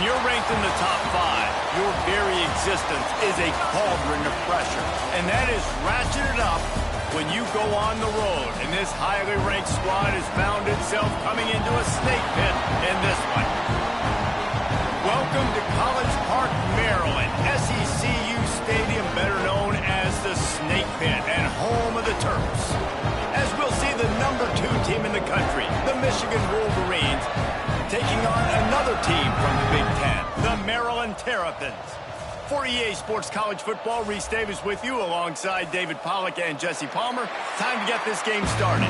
you're ranked in the top 5, your very existence is a cauldron of pressure. And that is ratcheted up when you go on the road. And this highly ranked squad has found itself coming into a snake pit in this one. Welcome to College Park, Maryland, SECU Stadium, better known as the Snake Pit and home of the Terps. As we'll see the number 2 team in the country, the Michigan Wolverines, taking on another team from the Big Ten, the Maryland Terrapins. For EA Sports College Football, Reese Davis with you alongside David Pollack and Jesse Palmer. Time to get this game started.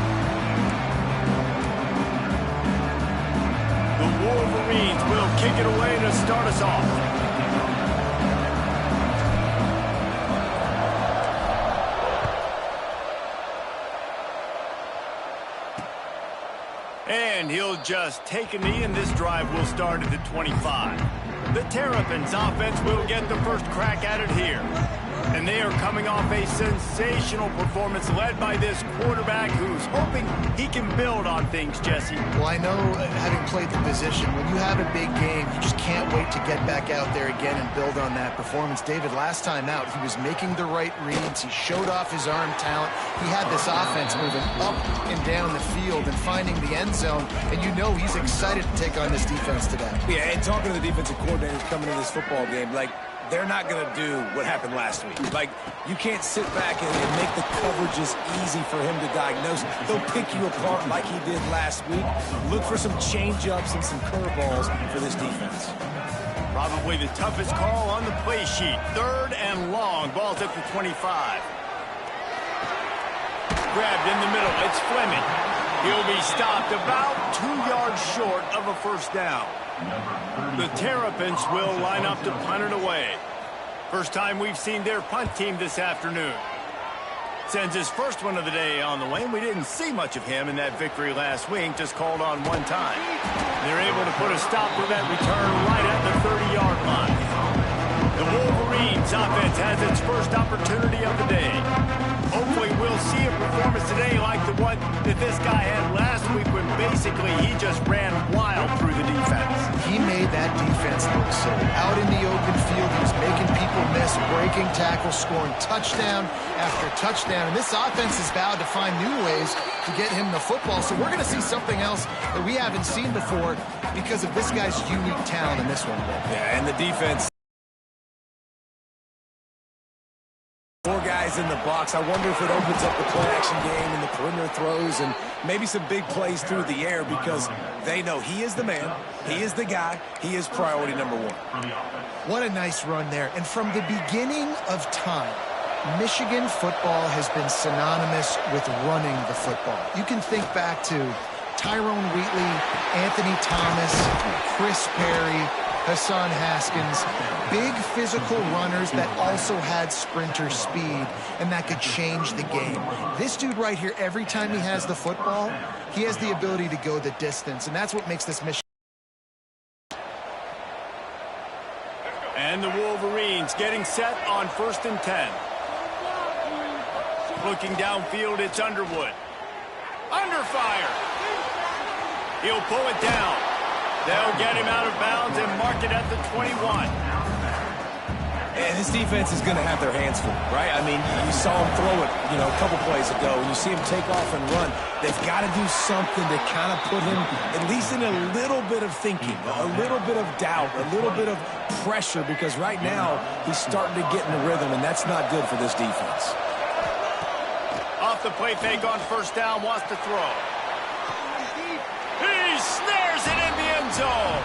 The Wolverines will kick it away to start us off. And he'll just take a knee, and this drive will start at the 25. The Terrapins offense will get the first crack at it here. And they are coming off a sensational performance led by this quarterback who's hoping he can build on things, Jesse. Well, I know, having played the position, when you have a big game, you just can't wait to get back out there again and build on that performance. David, last time out, he was making the right reads. He showed off his arm talent. He had this offense moving up and down the field and finding the end zone. And you know he's excited to take on this defense today. Yeah, and talking to the defensive coordinators coming in this football game, like, they're not going to do what happened last week. Like, you can't sit back and make the coverages easy for him to diagnose. They'll pick you apart like he did last week. Look for some change-ups and some curveballs for this defense. Probably the toughest call on the play sheet. 3rd and long. Ball's at the 25. Grabbed in the middle. It's Fleming. He'll be stopped about 2 yards short of a first down. The Terrapins will line up to punt it away. First time we've seen their punt team this afternoon. Sends his first one of the day on the way. We didn't see much of him in that victory last week, just called on one time. They're able to put a stop to that return right at the 30-yard line. The Wolverines offense has its first opportunity of the day. Hopefully we'll see a performance today like the one that this guy had last week when basically he just ran wild through the defense. He made that defense look silly. Out in the open field, he was making people miss, breaking tackles, scoring touchdown after touchdown. And this offense is vowed to find new ways to get him the football. So we're going to see something else that we haven't seen before because of this guy's unique talent in this one. Yeah, and the defense. 4 guys in the box. I wonder if it opens up the play-action game and the perimeter throws and maybe some big plays through the air because they know he is the man, he is the guy, he is priority number 1. What a nice run there. And from the beginning of time, Michigan football has been synonymous with running the football. You can think back to Tyrone Wheatley, Anthony Thomas, Chris Perry, Hassan Haskins, big physical runners that also had sprinter speed and that could change the game. This dude right here, every time he has the football, he has the ability to go the distance, and that's what makes this mission. And the Wolverines getting set on 1st and 10. Looking downfield, it's Underwood. Under fire. He'll pull it down. They'll get him out of bounds and mark it at the 21. And this defense is going to have their hands full, right? I mean, you saw him throw it, a couple plays ago, and you see him take off and run. They've got to do something to kind of put him at least in a little bit of thinking, a little bit of doubt, a little bit of pressure, because right now he's starting to get in the rhythm, and that's not good for this defense. Off the play fake on 1st down, wants to throw. He snares it in the end zone.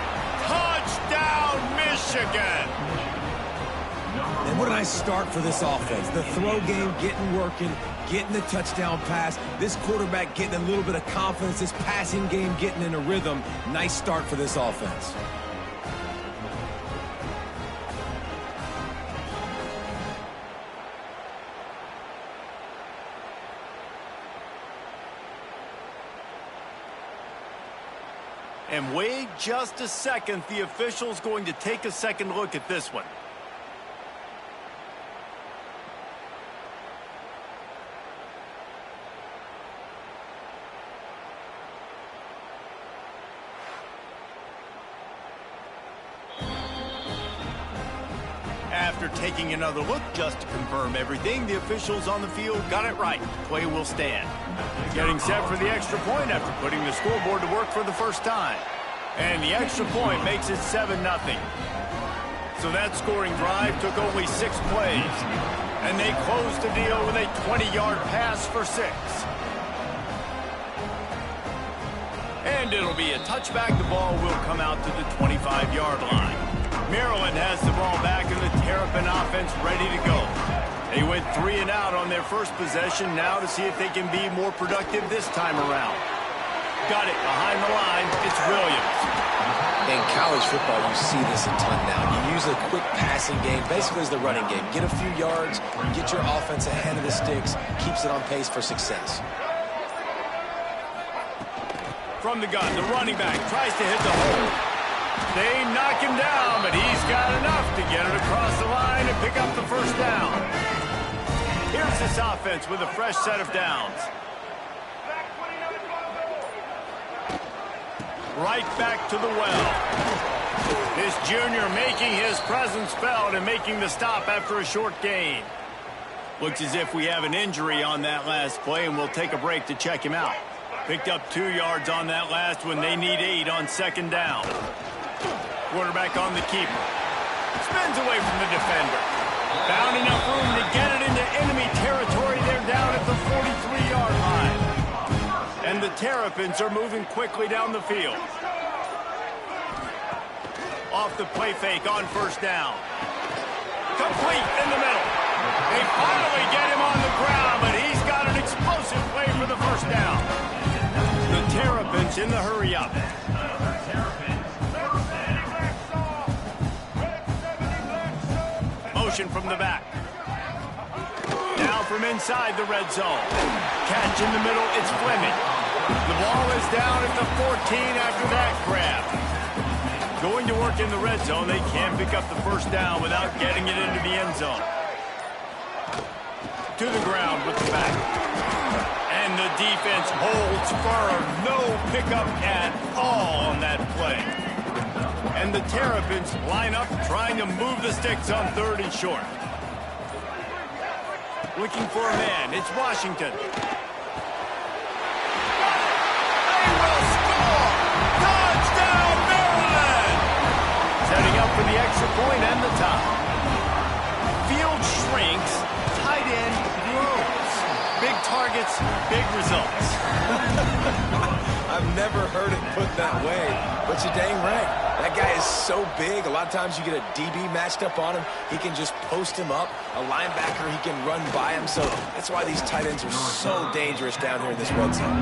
Touchdown, Michigan. And what a nice start for this offense. The throw game getting working, getting the touchdown pass. This quarterback getting a little bit of confidence. This passing game getting in a rhythm. Nice start for this offense. And wait just a second. The official's going to take a second look at this one. after taking another look just to confirm everything, the officials on the field got it right. Play will stand. Getting set for the extra point after putting the scoreboard to work for the first time. And the extra point makes it 7-0. So that scoring drive took only 6 plays. And they closed the deal with a 20-yard pass for 6. And it'll be a touchback. The ball will come out to the 25-yard line. Maryland has the ball back and the Terrapin offense ready to go. They went 3 and out on their first possession, now to see if they can be more productive this time around. Got it behind the line. It's Williams. In college football, you see this a ton now. You use a quick passing game, basically as the running game. Get a few yards, get your offense ahead of the sticks, keeps it on pace for success. From the gun, the running back tries to hit the hole. They knock him down, but he's got enough to get it across the line and pick up the first down. Here's this offense with a fresh set of downs. Right back to the well. This junior making his presence felt and making the stop after a short gain. Looks as if we have an injury on that last play, and we'll take a break to check him out. Picked up 2 yards on that last one. They need 8 on second down. Quarterback on the keeper. Spins away from the defender. Found enough room to get it into enemy territory. They're down at the 43-yard line. And the Terrapins are moving quickly down the field. Off the play fake on first down. Complete in the middle. They finally get him on the ground, but he's got an explosive play for the first down. The Terrapins in the hurry up. Motion from the back. Now from inside the red zone. Catch in the middle, it's Fleming. The ball is down at the 14 after that grab. Going to work in the red zone, they can't pick up the first down without getting it into the end zone. To the ground with the back. And the defense holds firm. No pickup at all on that play. And the Terrapins line up trying to move the sticks on 3rd and short. Looking for a man. It's Washington. They will score! Touchdown, Maryland! Setting up for the extra point and the tie. Field shrinks. Tight end grows. Big targets, big results. I've never heard it put that way, but you're dang right. That guy is so big. A lot of times you get a DB matched up on him. He can just post him up. A linebacker, he can run by him. So that's why these tight ends are so dangerous down here in this red zone.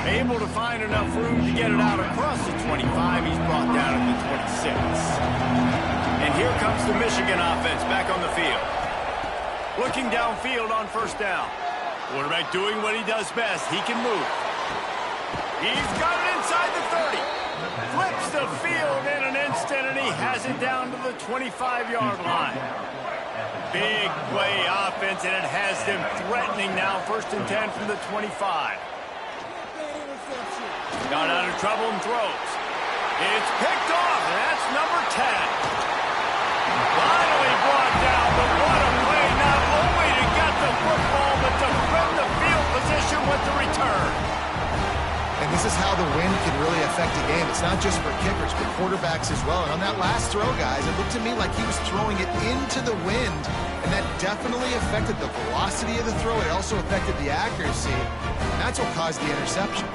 Able to find enough room to get it out across the 25. He's brought down at the 26. And here comes the Michigan offense back on the field. Looking downfield on first down. Quarterback doing what he does best. He can move. He's got it inside the 30. Flips the field in an instant, and he has it down to the 25-yard line. Big play offense, and it has them threatening now. 1st and 10 from the 25. Got out of trouble and throws. It's picked off, and that's number 10. Finally brought down, but what a play, not only to get the football, but to friend the field position with the return. And this is how the wind can really affect a game. It's not just for kickers, but quarterbacks as well. And on that last throw, guys, it looked to me like he was throwing it into the wind, and that definitely affected the velocity of the throw. It also affected the accuracy, and that's what caused the interception.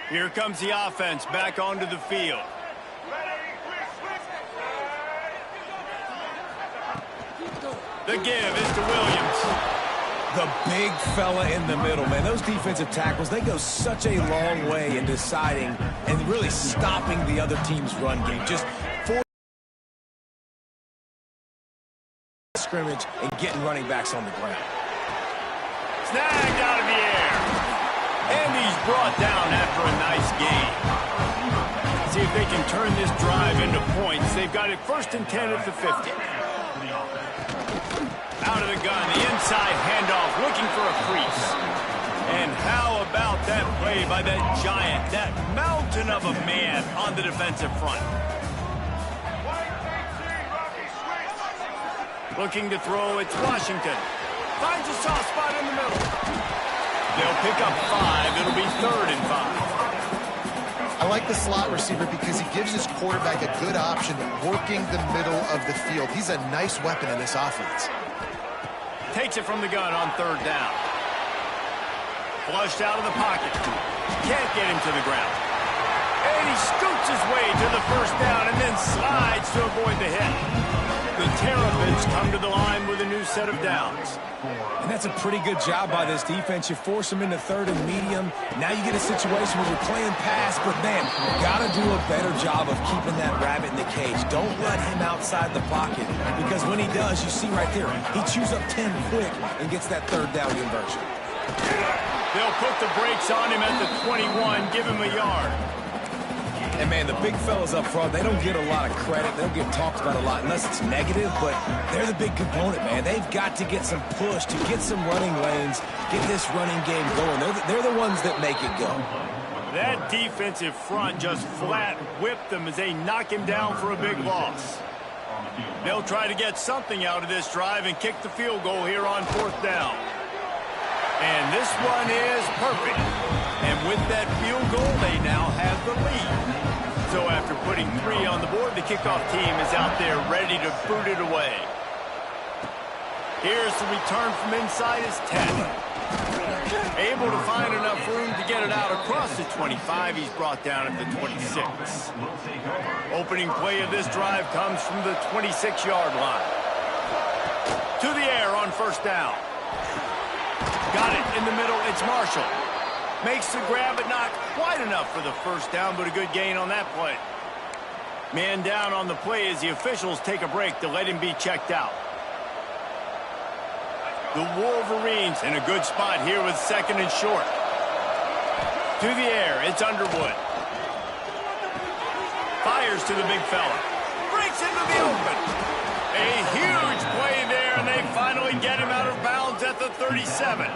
Here comes the offense back onto the field. The give is to Williams. The big fella in the middle, man. Those defensive tackles, they go such a long way in deciding and really stopping the other team's run game. Just for scrimmage and getting running backs on the ground. Snagged out of the air. And he's brought down after a nice gain. See if they can turn this drive into points. They've got it 1st and 10 at the 50. Out of the gun, the inside handoff, looking for a crease. And how about that play by that giant, that mountain mountain of a man on the defensive front. Looking to throw, it's Washington. Finds a soft spot in the middle. They'll pick up 5. It'll be 3rd and 5. I like the slot receiver because he gives his quarterback a good option working the middle of the field. He's a nice weapon in this offense. Takes it from the gun on 3rd down. Flushed out of the pocket. Can't get him to the ground. And he scoots his way to the 1st down and then slides to avoid the hit. The Terrapins come to the line with a new set of downs. And that's a pretty good job by this defense. You force them into 3rd and medium. Now you get a situation where you're playing pass, but man, got to do a better job of keeping that rabbit in the cage. Don't let him outside the pocket, because when he does, you see right there, he chews up 10 quick and gets that 3rd down conversion. They'll put the brakes on him at the 21, give him a yard. And, man, the big fellas up front, they don't get a lot of credit. They don't get talked about a lot unless it's negative, but they're the big component, man. They've got to get some push to get some running lanes, get this running game going. They're the ones that make it go. That defensive front just flat whipped them as they knock him down for a big loss. They'll try to get something out of this drive and kick the field goal here on 4th down. And this one is perfect. And with that field goal, they now have the lead. So after putting 3 on the board, the kickoff team is out there ready to boot it away. Here's the return from inside his 10. Able to find enough room to get it out across the 25. He's brought down at the 26. Opening play of this drive comes from the 26-yard line. To the air on 1st down. Got it in the middle. It's Marshall. Makes the grab, but not quite enough for the 1st down, but a good gain on that play. Man down on the play as the officials take a break to let him be checked out. The Wolverines in a good spot here with 2nd and short. To the air, it's Underwood. Fires to the big fella. Breaks into the open. A huge play there, and they finally get him out of bounds at the 37.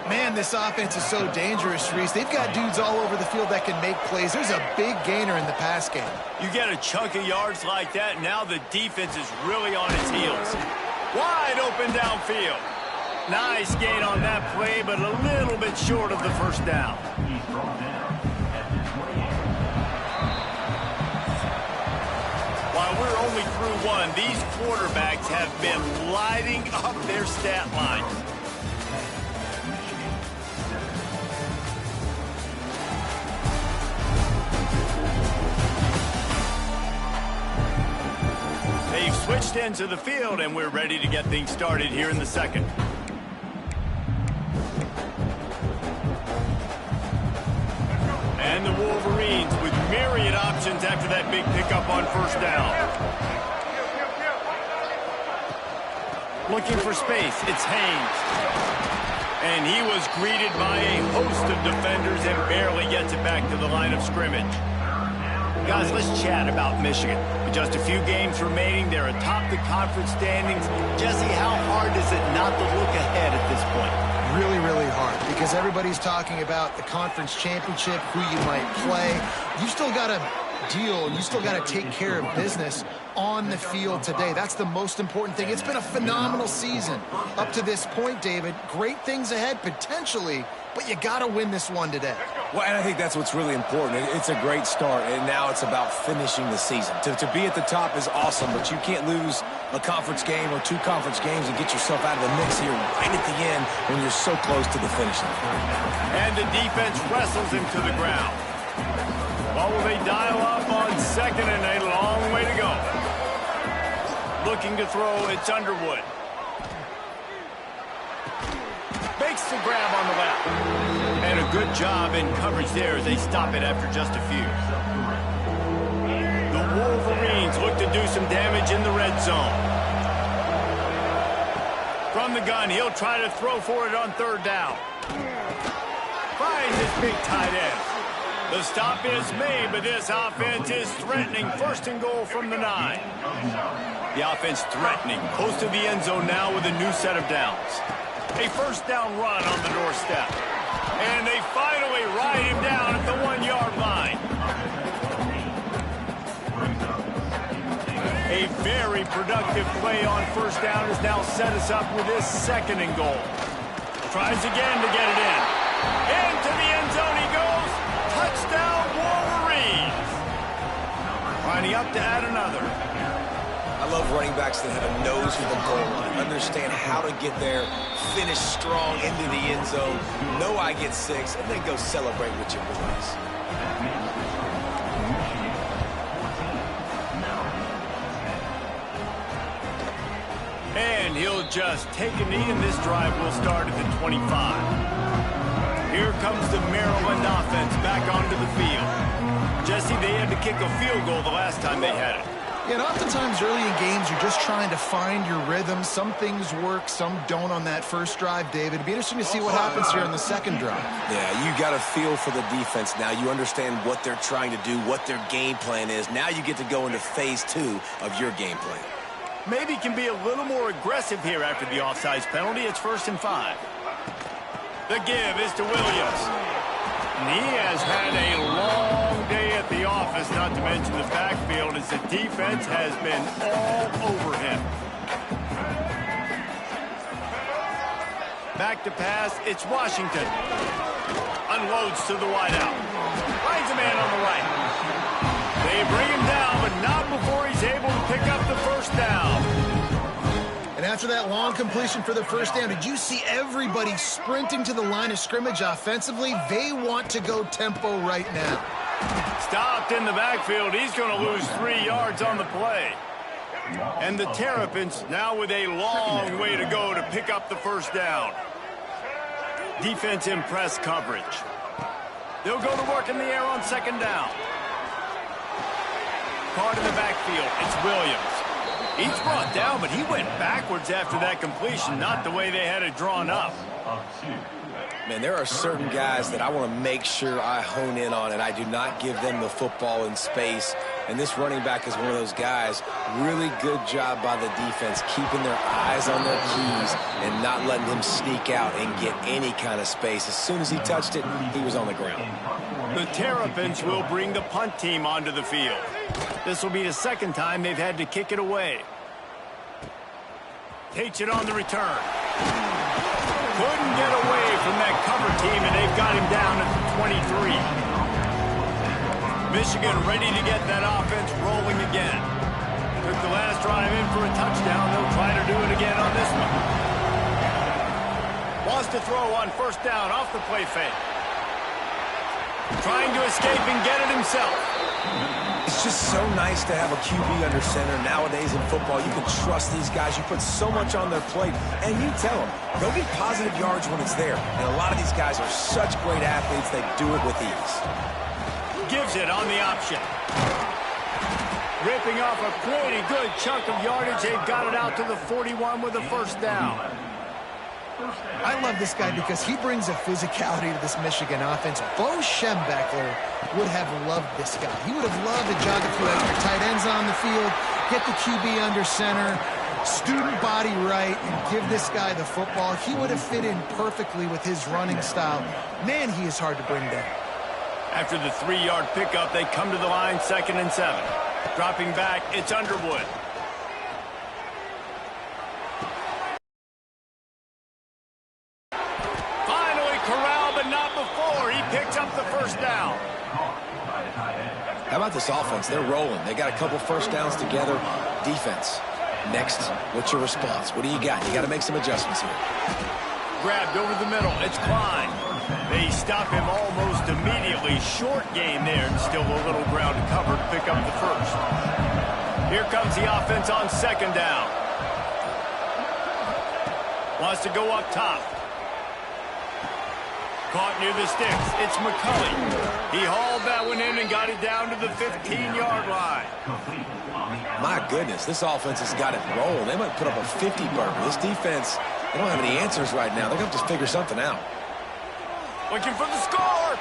Man, this offense is so dangerous, Reese. They've got dudes all over the field that can make plays. There's a big gainer in the pass game. You get a chunk of yards like that, now the defense is really on its heels. Wide open downfield. Nice gain on that play, but a little bit short of the 1st down. While we're only through 1, these quarterbacks have been lighting up their stat line. They've switched into the field, and we're ready to get things started here in the 2nd. And the Wolverines with myriad options after that big pickup on 1st down. Looking for space, it's Haynes. And he was greeted by a host of defenders and barely gets it back to the line of scrimmage. Guys, let's chat about Michigan. With just a few games remaining, they're atop the conference standings. Jesse, how hard is it not to look ahead at this point? Really, really hard, because everybody's talking about the conference championship, who you might play. You still got to deal, and you still got to take care of business on the field today. That's the most important thing. It's been a phenomenal season up to this point, David. Great things ahead, potentially, but you got to win this one today. Well, and I think that's what's really important. It's a great start, and now it's about finishing the season. To be at the top is awesome, but you can't lose a conference game or 2 conference games and get yourself out of the mix here right at the end when you're so close to the finish line. And the defense wrestles him to the ground. Well, will they dial up on 2nd and a long way to go? Looking to throw, it's Underwood. Makes the grab on the left. And a good job in coverage there as they stop it after just a few. The Wolverines look to do some damage in the red zone. From the gun, he'll try to throw for it on 3rd down. Finds his big tight end. The stop is made, but this offense is threatening. 1st and goal from the 9. The offense threatening. Close to the end zone now with a new set of downs. A 1st down run on the doorstep. And they finally ride him down at the 1-yard very productive play on first down has now set us up with this 2nd and goal. Tries again to get it in. Into the end zone he goes. Touchdown, Wolverines. Lining up to add another. I love running backs that have a nose for the goal line. Understand how to get there, finish strong into the end zone, know I get 6, and then go celebrate with your boys. And he'll just take a knee, and this drive will start at the 25. Here comes the Maryland offense back onto the field. Jesse, they had to kick a field goal the last time they had it. Yeah, and oftentimes early in games, you're just trying to find your rhythm. Some things work, some don't on that first drive, David. It'd be interesting to see what happens here on the 2nd drive. Yeah, you got a feel for the defense now. You understand what they're trying to do, what their game plan is. Now you get to go into phase 2 of your game plan. Maybe can be a little more aggressive here after the offsides penalty. It's 1st and 5. The give is to Williams. And he has had a long day at the office, not to mention the backfield, as the defense has been all over him. Back to pass, it's Washington. Unloads to the wideout. Finds a man on the right. They bring him down, but not before he's able to pick up the first down. And after that long completion for the first down, did you see everybody sprinting to the line of scrimmage offensively? They want to go tempo right now. Stopped in the backfield. He's going to lose 3 yards on the play. And the Terrapins now with a long way to go to pick up the first down. Defense in press coverage. They'll go to work in the air on 2nd down. Caught in the backfield. It's Williams. He's brought down, but he went backwards after that completion, not the way they had it drawn up. Man, there are certain guys that I want to make sure I hone in on, and I do not give them the football in space. And this running back is one of those guys. Really good job by the defense, keeping their eyes on their keys and not letting him sneak out and get any kind of space. As soon as he touched it, he was on the ground. The Terrapins will bring the punt team onto the field. This will be the 2nd time they've had to kick it away. Takes it on the return. Couldn't get away from that cover team, and they've got him down at the 23. Michigan ready to get that offense rolling again. Took the last drive in for a touchdown. They'll try to do it again on this one. Wants to throw on 1st down off the play fake. Trying to escape and get it himself. It's just so nice to have a QB under center. Nowadays in football, you can trust these guys. You put so much on their plate, and you tell them, go get positive yards when it's there. And a lot of these guys are such great athletes, they do it with ease. Gives it on the option. Ripping off a pretty good chunk of yardage. They've got it out to the 41 with a 1st down. I love this guy because he brings a physicality to this Michigan offense. Bo Schembechler would have loved this guy. He would have loved to jog a few extra tight ends on the field, get the QB under center, student body right, and give this guy the football. He would have fit in perfectly with his running style. Man, he is hard to bring down. After the 3-yard pickup, they come to the line, 2nd and 7. Dropping back, it's Underwood. Down. How about this offense? They're rolling. They got a couple 1st downs together. Defense. Next, what's your response? What do you got? You got to make some adjustments here. Grabbed over the middle. It's Klein. They stop him almost immediately. Short gain there, and still a little ground to cover to pick up the 1st. Here comes the offense on 2nd down. Wants to go up top. Caught near the sticks. It's McCulley. He hauled that one in and got it down to the 15-yard line. My goodness, this offense has got it rolling. They might put up a 50 burger. This defense, they don't have any answers right now. They're going to just figure something out. Looking for the score.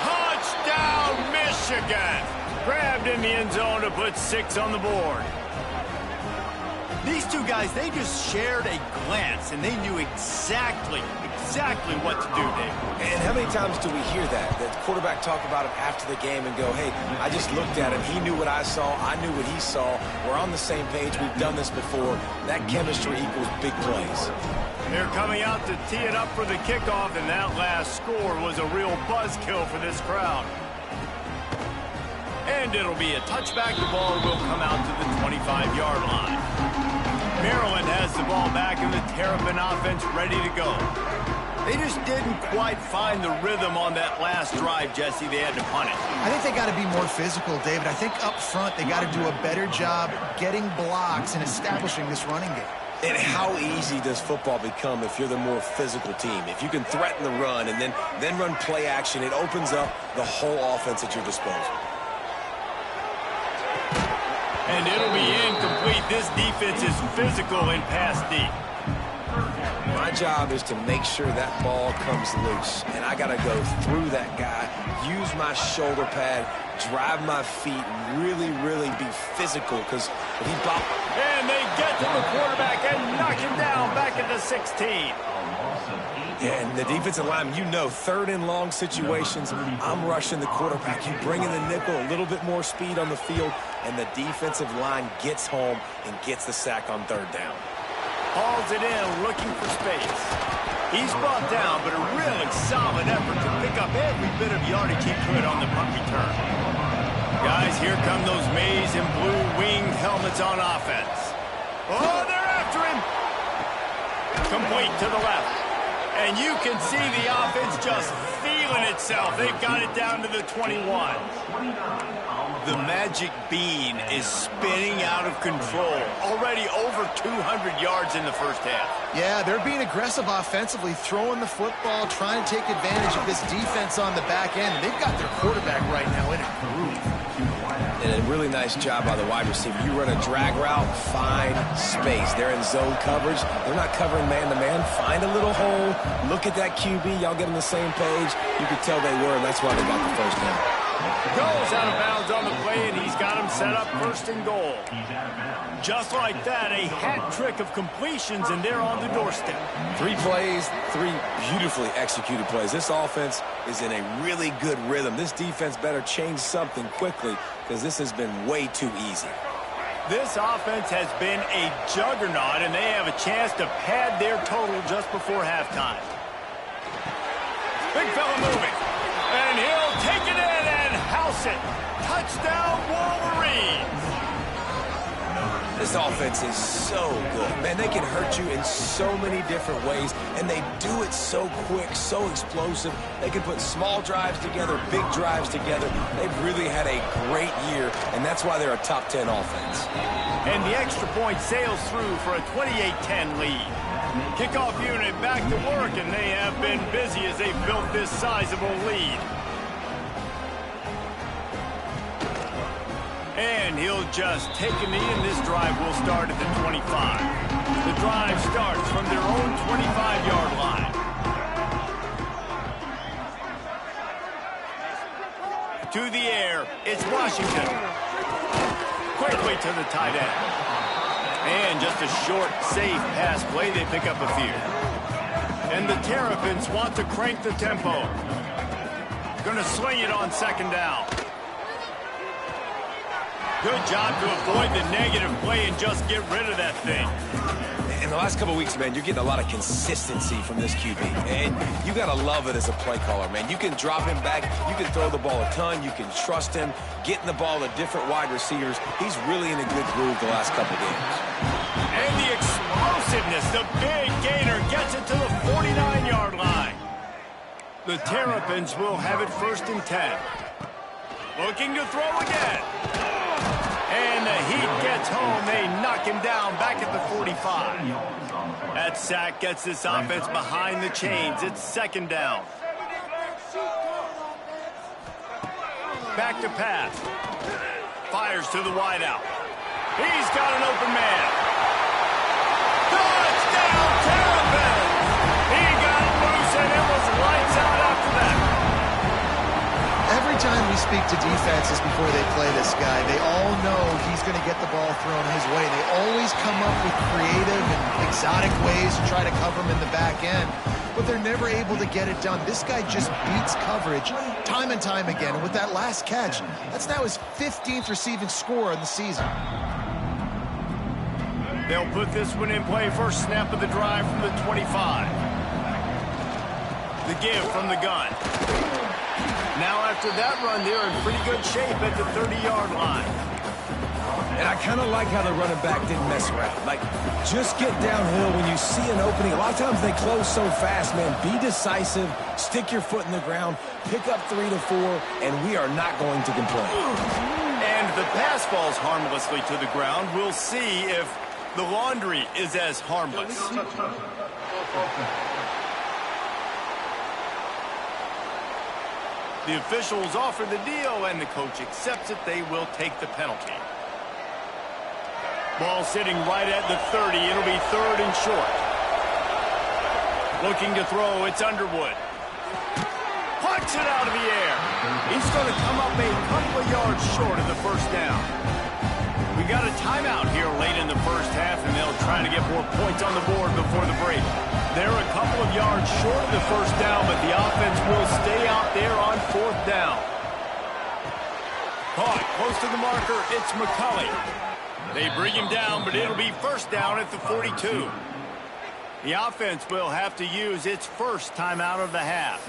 Touchdown, Michigan. Grabbed in the end zone to put 6 on the board. These two guys, they just shared a glance, and they knew exactly what to do, Dave. And how many times do we hear that? The quarterback talk about it after the game and go, hey, I just looked at him. He knew what I saw. I knew what he saw. We're on the same page. We've done this before. That chemistry equals big plays. They're coming out to tee it up for the kickoff, and that last score was a real buzzkill for this crowd. And it'll be a touchback. The ball will come out to the 25-yard line. Maryland has the ball back, and the Terrapin offense ready to go. They just didn't quite find the rhythm on that last drive, Jesse. They had to punt it. I think they got to be more physical, David. I think up front they got to do a better job getting blocks and establishing this running game. And how easy does football become if you're the more physical team? If you can threaten the run and then run play action, it opens up the whole offense at your disposal. And it'll be incomplete. This defense is physical in pass deep. My job is to make sure that ball comes loose. And I got to go through that guy, use my shoulder pad, drive my feet, really, really be physical. Because if he bop... And they get to the quarterback and knock him down back at the 16. Yeah, and the defensive line, you know, third and long situations, I'm rushing the quarterback. You bring in the nickel, a little bit more speed on the field, and the defensive line gets home and gets the sack on third down. Hauls it in, looking for space. He's brought down, but a really solid effort to pick up every bit of yardage he could on the punt return. Guys, here come those maize and blue winged helmets on offense. Oh, they're after him! Complete to the left. And you can see the offense just feeling itself. They've got it down to the 21. The magic bean is spinning out of control. Already over 200 yards in the first half. Yeah, they're being aggressive offensively, throwing the football, trying to take advantage of this defense on the back end. And they've got their quarterback right now in a groove. And a really nice job by the wide receiver. You run a drag route, find space. They're in zone coverage. They're not covering man-to-man. Find a little hole. Look at that QB. Y'all get on the same page. You could tell they were, and that's why they got the first down. Goes out of bounds on the play, and he's got him set up first and goal. Just like that, a hat trick of completions, and they're on the doorstep. 3 plays, 3 beautifully executed plays. This offense is in a really good rhythm. This defense better change something quickly because this has been way too easy. This offense has been a juggernaut, and they have a chance to pad their total just before halftime. Big fella moving, and he'll take it in and house it. Touchdown, Wolverines. This offense is so good. Man, they can hurt you in so many different ways, and they do it so quick, so explosive. They can put small drives together, big drives together. They've really had a great year, and that's why they're a top 10 offense. And the extra point sails through for a 28-10 lead. Kickoff unit back to work, and they have been busy as they built this sizable lead. And he'll just take a knee, and this drive will start at the 25. The drive starts from their own 25-yard line. To the air, it's Washington. Quickly to the tight end. And just a short, safe pass play, they pick up a few. And the Terrapins want to crank the tempo. Gonna swing it on second down. Good job to avoid the negative play and just get rid of that thing. In the last couple of weeks, man, you're getting a lot of consistency from this QB. And you got to love it as a play caller, man. You can drop him back. You can throw the ball a ton. You can trust him, getting the ball to different wide receivers. He's really in a good groove the last couple of games. And the explosiveness, the big gainer gets it to the 49-yard line. The Terrapins will have it first and 10. Looking to throw again. And the Heat gets home. They knock him down back at the 45. That sack gets this offense behind the chains. It's second down. Back to pass. Fires to the wideout. He's got an open man. Touchdown, Terrapins! He got loose, and it was lights out after that. Every time we speak to defenses before they play this guy, they all know he's going to get the ball thrown his way. They always come up with creative and exotic ways to try to cover him in the back end, but they're never able to get it done. This guy just beats coverage time and time again, and with that last catch, that's now his 15th receiving score in the season. They'll put this one in play. First snap of the drive from the 25. The give from the gun. Now after that run, they're in pretty good shape at the 30-yard line. And I kind of like how the running back didn't mess around. Like, just get downhill when you see an opening. A lot of times they close so fast, man. Be decisive, stick your foot in the ground, pick up 3 to 4, and we are not going to complain. And the pass falls harmlessly to the ground. We'll see if the laundry is as harmless. The officials offer the deal, and the coach accepts it. They will take the penalty. Ball sitting right at the 30. It'll be 3rd and short. Looking to throw. It's Underwood. Punts it out of the air. He's going to come up a couple of yards short of the first down. We got a timeout here late in the first half, and they'll try to get more points on the board before the break. They're a couple of yards short of the first down, but the offense will stay out there on 4th down. Caught close to the marker. It's McCulley. They bring him down, but it'll be first down at the 42. The offense will have to use its first timeout of the half.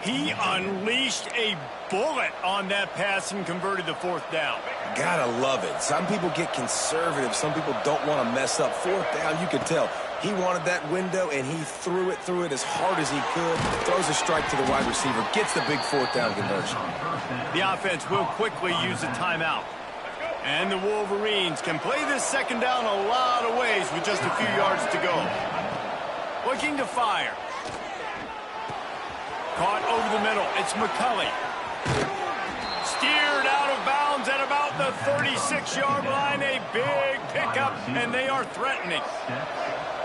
He unleashed a bullet on that pass and converted the 4th down. Gotta love it. Some people get conservative. Some people don't want to mess up. 4th down, you could tell. He wanted that window, and he threw it as hard as he could. Throws a strike to the wide receiver. Gets the big 4th down conversion. The offense will quickly use a timeout. And the Wolverines can play this second down a lot of ways with just a few yards to go. Looking to fire. Caught over the middle. It's McCulley. Steered out of bounds at about the 36-yard line. A big pickup, and they are threatening.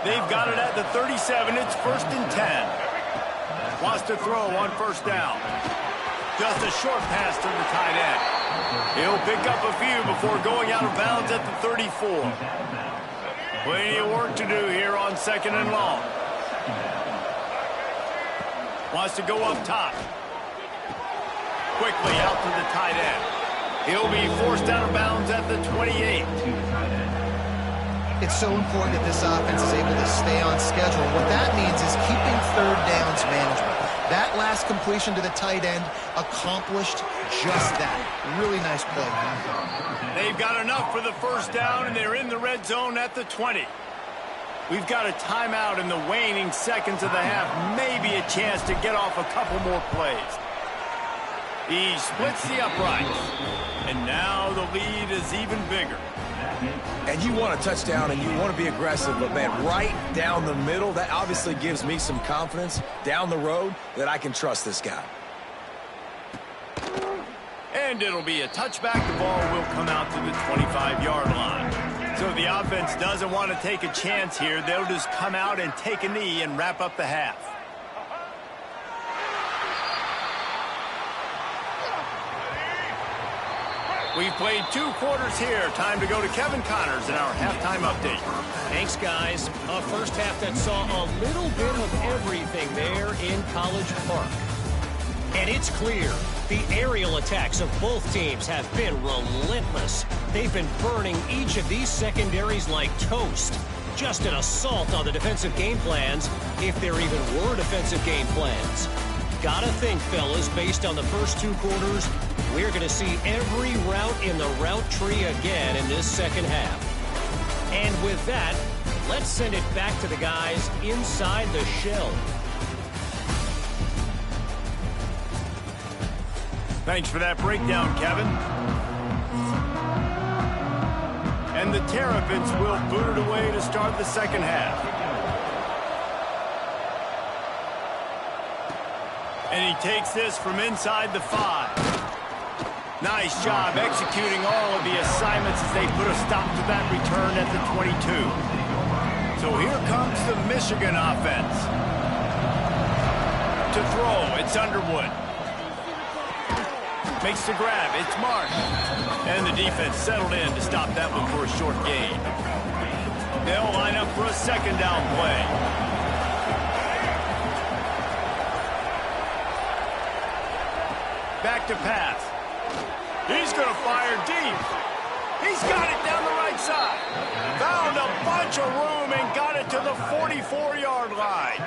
They've got it at the 37. It's 1st and 10. Wants to throw on first down. Just a short pass to the tight end. He'll pick up a few before going out of bounds at the 34. Plenty of work to do here on 2nd and long. Wants to go up top. Quickly out to the tight end. He'll be forced out of bounds at the 28. It's so important that this offense is able to stay on schedule. What that means is keeping 3rd downs manageable. That last completion to the tight end accomplished just that. Really nice play. They've got enough for the first down, and they're in the red zone at the 20. We've got a timeout in the waning seconds of the half. Maybe a chance to get off a couple more plays. He splits the uprights. And now the lead is even bigger. And you want a touchdown and you want to be aggressive, but man, right down the middle, that obviously gives me some confidence down the road that I can trust this guy. And it'll be a touchback. The ball will come out to the 25-yard line. So the offense doesn't want to take a chance here. They'll just come out and take a knee and wrap up the half. We've played 2 quarters here. Time to go to Kevin Connors in our halftime update. Thanks, guys. A first half that saw a little bit of everything there in College Park. And it's clear the aerial attacks of both teams have been relentless. They've been burning each of these secondaries like toast. Just an assault on the defensive game plans, if there even were defensive game plans. Gotta think, fellas, based on the first 2 quarters, we're going to see every route in the route tree again in this second half. And with that, let's send it back to the guys inside the shell. Thanks for that breakdown, Kevin. And the Terrapins will boot it away to start the second half. And he takes this from inside the 5. Nice job executing all of the assignments as they put a stop to that return at the 22. So here comes the Michigan offense. To throw, it's Underwood. Makes the grab. It's marked. And the defense settled in to stop that one for a short gain. They'll line up for a second down play. Back to pass. He's going to fire deep. He's got it down the right side. Found a bunch of room and got it to the 44-yard line.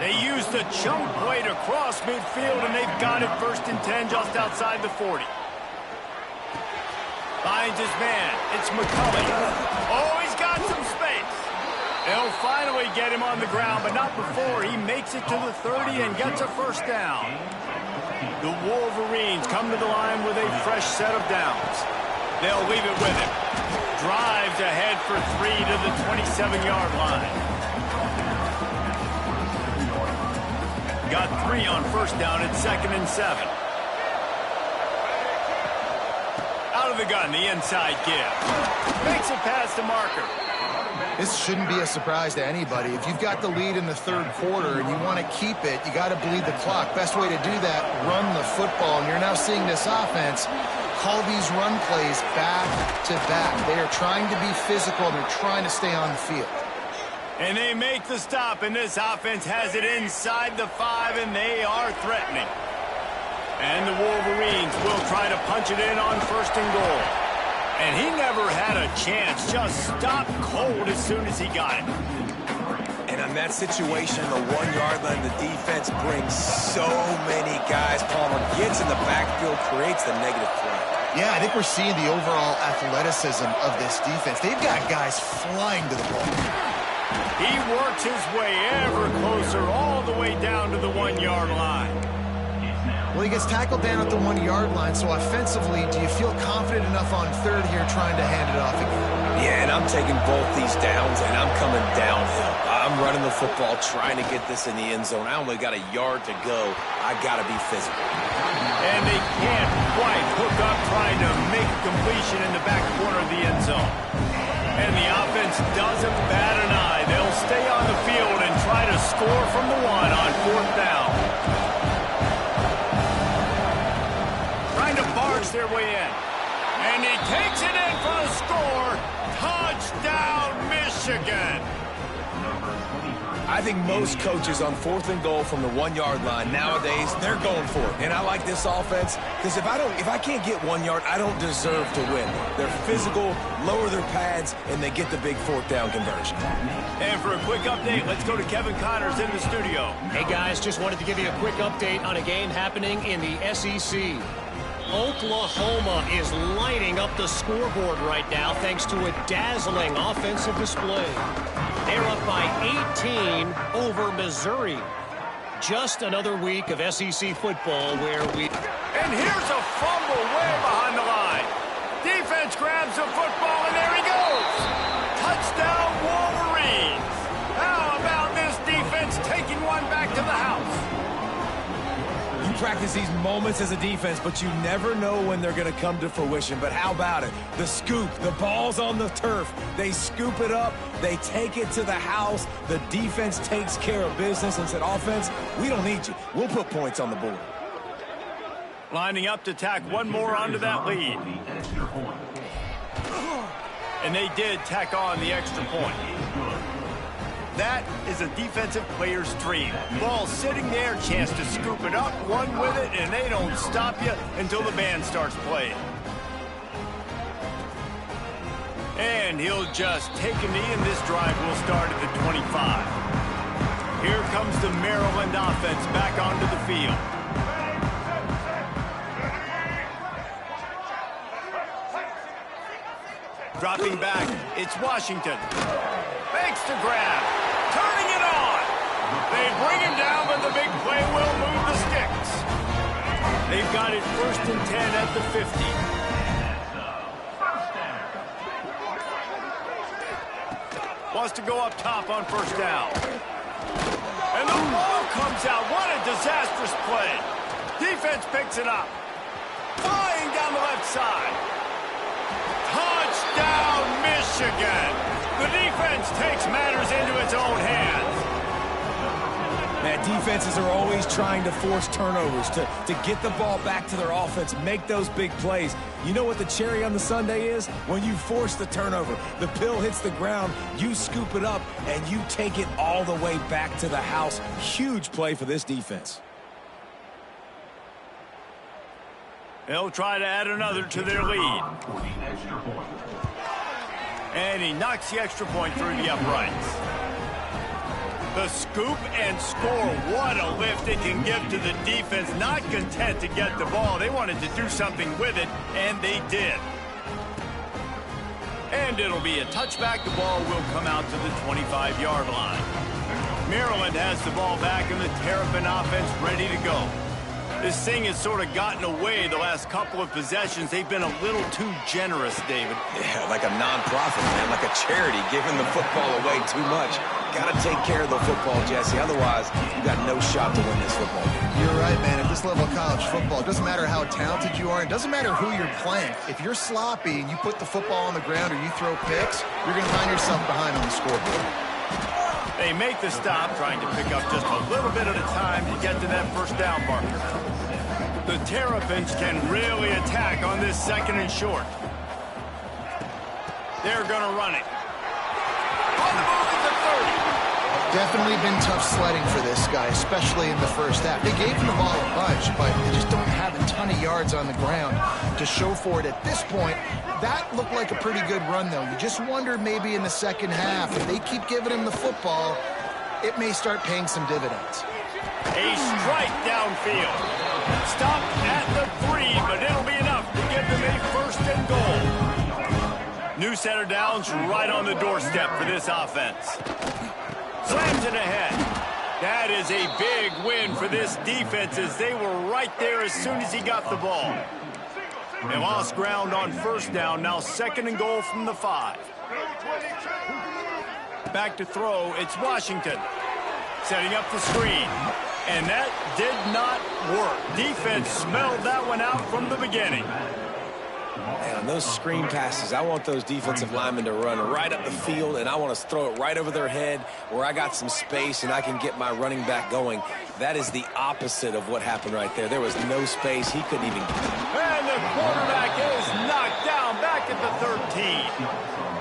They used the chunk play to cross midfield, and they've got it 1st and 10 just outside the 40. Finds his man. It's McCulley. Oh, he's got some space. They'll finally get him on the ground, but not before he makes it to the 30 and gets a first down. The Wolverines come to the line with a fresh set of downs. They'll leave it with him. Drives ahead for 3 to the 27-yard line. Got 3 on first down at 2nd and 7. Out of the gun, the inside give. Makes it past the marker. This shouldn't be a surprise to anybody. If you've got the lead in the 3rd quarter and you want to keep it, you got to bleed the clock. Best way to do that, run the football. And you're now seeing this offense call these run plays back to back. They are trying to be physical. They're trying to stay on the field. And they make the stop, and this offense has it inside the 5, and they are threatening. And the Wolverines will try to punch it in on 1st and goal. And he never had a chance, just stopped cold as soon as he got it. And on that situation, the 1-yard line, the defense brings so many guys. Palmer gets in the backfield, creates the negative play. Yeah, I think we're seeing the overall athleticism of this defense. They've got guys flying to the ball. He works his way ever closer all the way down to the 1-yard line. Well, he gets tackled down at the 1-yard line, so offensively, do you feel confident enough on 3rd here trying to hand it off again? Yeah, and I'm taking both these downs, and I'm coming downhill. I'm running the football, trying to get this in the end zone. I only got a yard to go. I got to be physical. And they can't quite hook up trying to make a completion in the back corner of the end zone. And the offense doesn't bat an eye. They'll stay on the field and try to score from the 1 on 4th down. Trying to barge their way in. And he takes it in for the score. Touchdown, Michigan. I think most coaches on 4th and goal from the 1-yard line nowadays, they're going for it. And I like this offense because if I can't get 1 yard, I don't deserve to win. They're physical, lower their pads, and they get the big 4th down conversion. And for a quick update, let's go to Kevin Connors in the studio. Hey, guys, just wanted to give you a quick update on a game happening in the SEC. Oklahoma is lighting up the scoreboard right now thanks to a dazzling offensive display. They're up by 18 over Missouri. Just another week of SEC football where we... And here's a fumble way behind the line. Defense grabs the football, and there he goes. Touchdown, Wolverines. How about this defense taking one back to the house? You practice these moments as a defense, but you never know when they're going to come to fruition. But how about it? The scoop, the ball's on the turf. They scoop it up. They take it to the house. The defense takes care of business and said, offense, we don't need you. We'll put points on the board. Lining up to tack one more onto that lead. And they did tack on the extra point. That is a defensive player's dream. Ball sitting there, chance to scoop it up, run with it, and they don't stop you until the band starts playing. And he'll just take a knee, and this drive will start at the 25. Here comes the Maryland offense back onto the field. Dropping back, it's Washington. Makes the grab. Turning it on. They bring him down, but the big play will move the sticks. They've got it 1st and 10 at the 50. Wants to go up top on 1st down. And the ball comes out. What a disastrous play. Defense picks it up. Flying down the left side. Touchdown, Michigan. The defense takes matters into its own hands. Man, defenses are always trying to force turnovers, to get the ball back to their offense, make those big plays. You know what the cherry on the sundae is? When you force the turnover, the pill hits the ground, you scoop it up, and you take it all the way back to the house. Huge play for this defense. They'll try to add another to their lead. And he knocks the extra point through the uprights. The scoop and score. What a lift it can give to the defense. Not content to get the ball. They wanted to do something with it, and they did. And it'll be a touchback. The ball will come out to the 25-yard line. Maryland has the ball back, and the Terrapin offense ready to go. This thing has sort of gotten away the last couple of possessions. They've been a little too generous, David. Yeah, like a nonprofit, man, like a charity, giving the football away too much. Got to take care of the football, Jesse. Otherwise, you got no shot to win this football game. You're right, man. At this level of college football, it doesn't matter how talented you are. It doesn't matter who you're playing. If you're sloppy and you put the football on the ground or you throw picks, you're going to find yourself behind on the scoreboard. They make the stop, trying to pick up just a little bit at a time to get to that first down marker. The Terrapins can really attack on this second and short. They're going to run it. On the move at the 30. Definitely been tough sledding for this guy, especially in the first half. They gave him the ball a bunch, but they just don't have a ton of yards on the ground to show for it at this point. That looked like a pretty good run, though. You just wonder maybe in the second half, if they keep giving him the football, it may start paying some dividends. A strike downfield. Stopped at the 3, but it'll be enough to give them a first and goal. New set of downs right on the doorstep for this offense. Slams it ahead. That is a big win for this defense as they were right there as soon as he got the ball. They lost ground on first down, now second and goal from the 5. Back to throw, it's Washington. Setting up the screen. And that did not work. Defense smelled that one out from the beginning. Man, on those screen passes, I want those defensive linemen to run right up the field, and I want to throw it right over their head where I got some space and I can get my running back going. That is the opposite of what happened right there. There was no space. He couldn't even... And the quarterback is knocked down back at the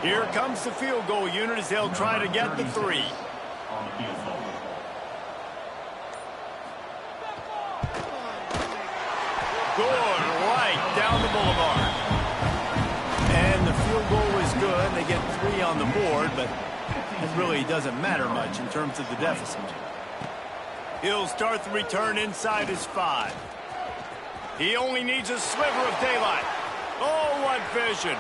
13. Here comes the field goal unit as they'll try to get the 3. Good right down the boulevard. And the field goal is good. They get 3 on the board, but it really doesn't matter much in terms of the deficit. He'll start the return inside his 5. He only needs a sliver of daylight. Oh, what vision.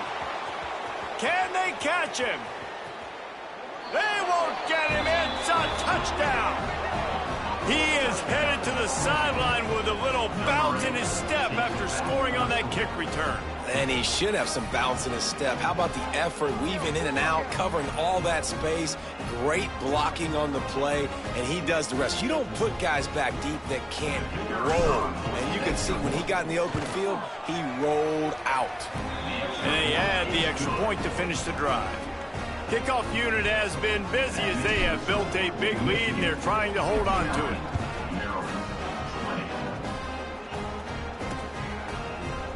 Can they catch him? They won't get him. It's a touchdown. He is headed to the sideline with a little bounce in his step after scoring on that kick return. And he should have some bounce in his step. How about the effort, weaving in and out, covering all that space, great blocking on the play, and he does the rest. You don't put guys back deep that can't roll. And you can see when he got in the open field, he rolled out. And they add the extra point to finish the drive. Kickoff unit has been busy as they have built a big lead, and they're trying to hold on to it.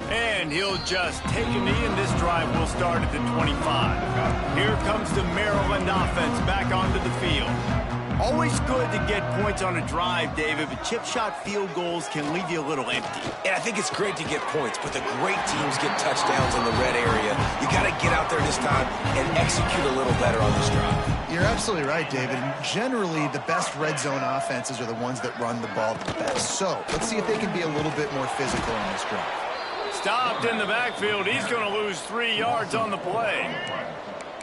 And he'll just take a knee, and this drive will start at the 25. Here comes the Maryland offense back onto the field. Always good to get points on a drive, David, but chip shot field goals can leave you a little empty. And I think it's great to get points, but the great teams get touchdowns in the red area. You got to get out there this time and execute a little better on this drive. You're absolutely right, David. Generally, the best red zone offenses are the ones that run the ball the best. So let's see if they can be a little bit more physical on this drive. Stopped in the backfield. He's going to lose 3 yards on the play.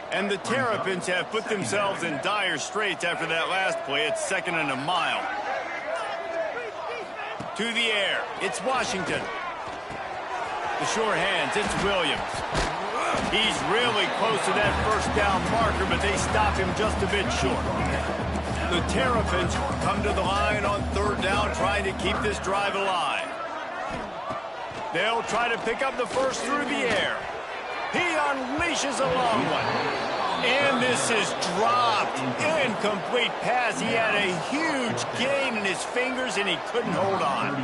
And the Terrapins have put themselves in dire straits after that last play. It's 2nd and a mile. To the air. It's Washington. The short hands. It's Williams. He's really close to that first down marker, but they stop him just a bit short. The Terrapins come to the line on 3rd down, trying to keep this drive alive. They'll try to pick up the first through the air. He unleashes a long one. And this is dropped. Incomplete pass. He had a huge gain in his fingers, and he couldn't hold on.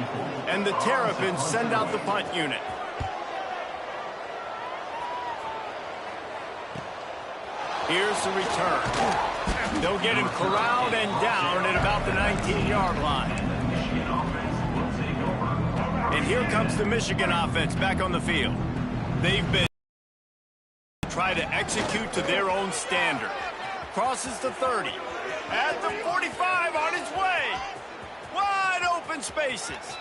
And the Terrapins send out the punt unit. Here's the return. They'll get him corralled and down at about the 19-yard line. And here comes the Michigan offense back on the field. They've been try to execute to their own standard. Crosses the 30. At the 45 on his way. Wide open spaces.